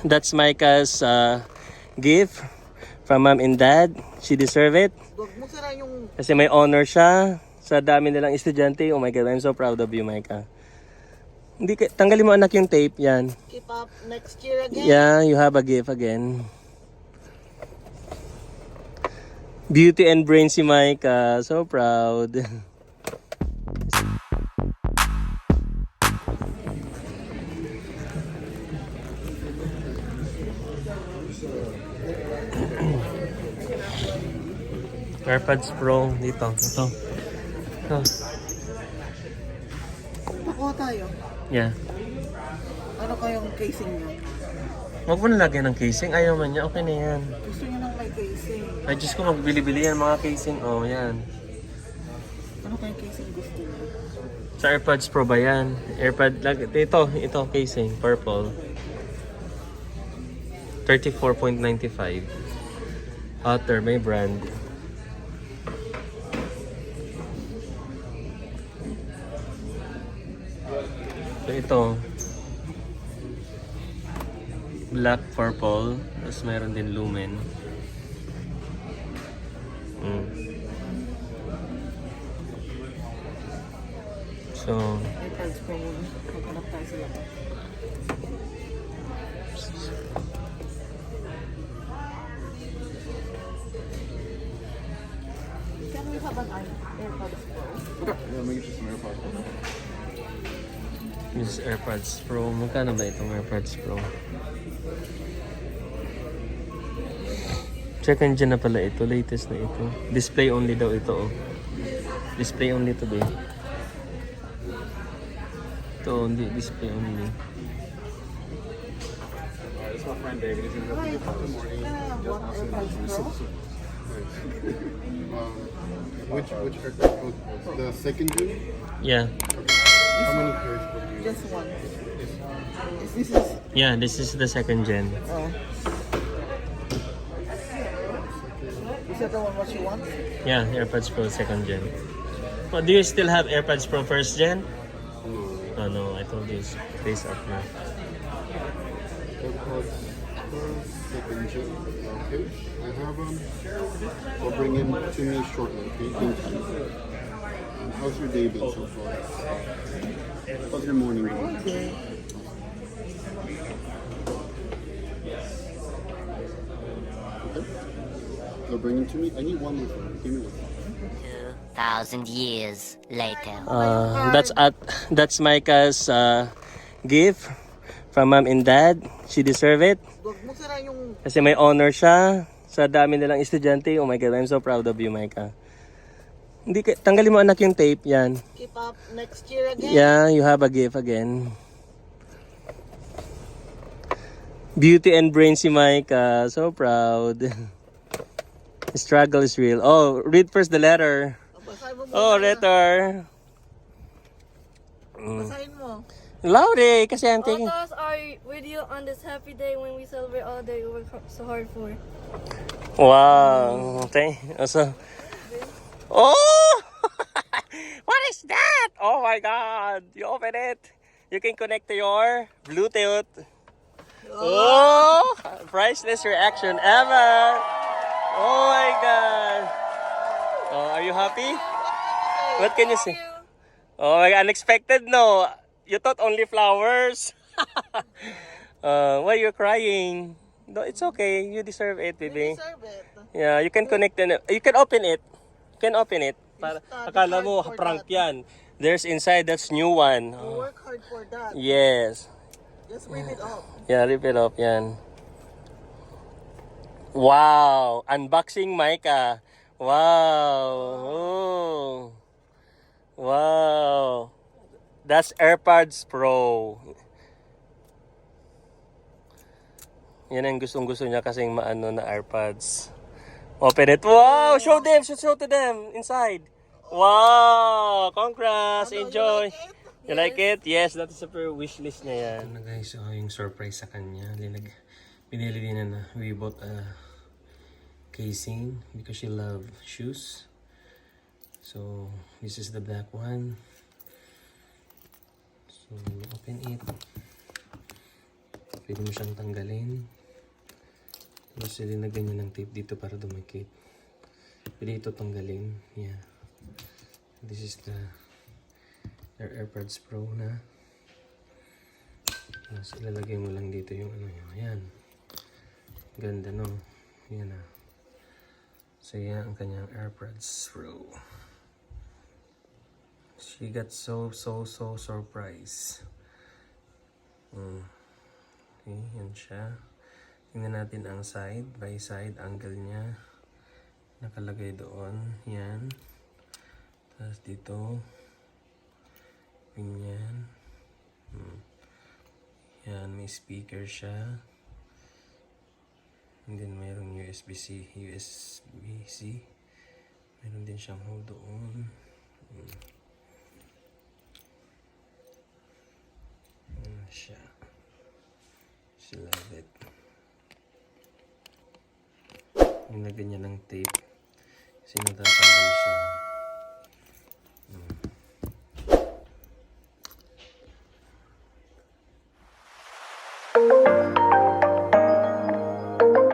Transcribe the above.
That's Micah's gift from mom and dad. She deserve it. Kasi may honor siya sa dami nilang estudyante. Oh my God, I'm so proud of you, Micah. Tanggalin mo anak yung tape, yan. Keep up next year again. Yeah, you have a gift again. Beauty and brain si Micah. So proud. Airpods Pro dito. Ito. Pakuha tayo. Yeah. Ano kayong casing niyo? Huwag mo nalagyan ng casing. Ayaw man niya. Okay na yan. Gusto niyo nang may casing. Ay, Diyos ko, magbili-bili yan mga casing. Oh, yan. Ano kayong casing gusto niyo? Sa Airpods Pro ba yan? Ito casing. Purple. 34.95. Hotter, may brand. So ito. Black, purple. Tapos mayroon din lumen. So, Airpods Pro muna. Maghanap tayo sa labas. Can we have an Airpods Pro? Yeah, let me get you some AirPods. this is Airpods Pro. Magkano ba itong Airpods Pro? Second gen na pala ito. Latest na ito. Display only daw ito. Oh. Display only to be. Ito, hindi. Display only. This is my friend David. He's in the good morning. What Airpods Pro? Which AirPods? The second gen? Yeah. How many pairs would you? Just one. This is... Yeah, this is the second gen. Oh. Is that the one what you want? Yeah, AirPods Pro second gen. Oh, do you still have AirPods Pro first gen? No. Oh no, I told you it's face up now. AirPods second gen. Okay. I have them. I'll bring in to me shortly. Okay. In time. How's your day been so far? How's your morning going? Okay. Okay. They'll bring them to me. I need one with them. Give me one. 2,000 years later. That's Micah's gift from mom and dad. She deserve it. Huwag mo sira yung... Kasi may honor siya sa dami nilang estudyante. Oh my God, I'm so proud of you, Micah. Tanggalin mo anak yung tape, yan. Keep up next year again. Yeah, you have a gift again. Beauty and brain si Micah. So proud. The struggle is real. Oh, read first the letter. Basahin mo muna. Oh, letter. Basahin mo. Loud eh, kasi I'm taking... All thoughts are with you on this happy day when we celebrate all day we work so hard for. Wow. Okay. Also... Oh! What is that? Oh my God. You open it. You can connect to your Bluetooth. Oh! Priceless reaction ever. Oh my God. Oh, are you happy? What can you say? Oh my God, unexpected, no? You thought only flowers. Why are you crying? No, it's okay. You deserve it, baby. You deserve it. Yeah, you can connect it. You can open it. You can open it. Para akala mo prank yan. There's inside, that's new one. You work hard for that. Yes. Just rip it off. Yeah, rip it off yan. Wow! Unboxing Micah. Wow! Oh. Wow! That's Airpods Pro. Yan ang gustong-gusto niya kasing maano na Airpods. Open it. Wow! Show them! Show to them! Inside. Wow! Congrats! Enjoy! You like it? Yes, that is a wish list niya yan. Ano guys, yung surprise sa kanya. Binili din na we bought a casing because she loves shoes. So, this is the black one. So, open it. Pwede mo siyang tanggalin. Tapos ilinagay niyo ng tape dito para dumikit. Pwede ito tanggalin. Yeah. This is the Airpods Pro na. Tapos ilalagay mo lang dito yung ano yun. Ayan. Ganda no. Yan na. So yan ang kanyang Airpods Pro. She got so surprised. Okay, yan siya. Tingnan natin ang side by side angle niya. Nakalagay doon. Yan. Tapos dito. Ganyan. Yan, may speaker siya. And then mayroong USB-C. Mayroon din siyang hole doon. Siya. She love it. Nilagyan niya ng tape. Kasi natatanggal siya.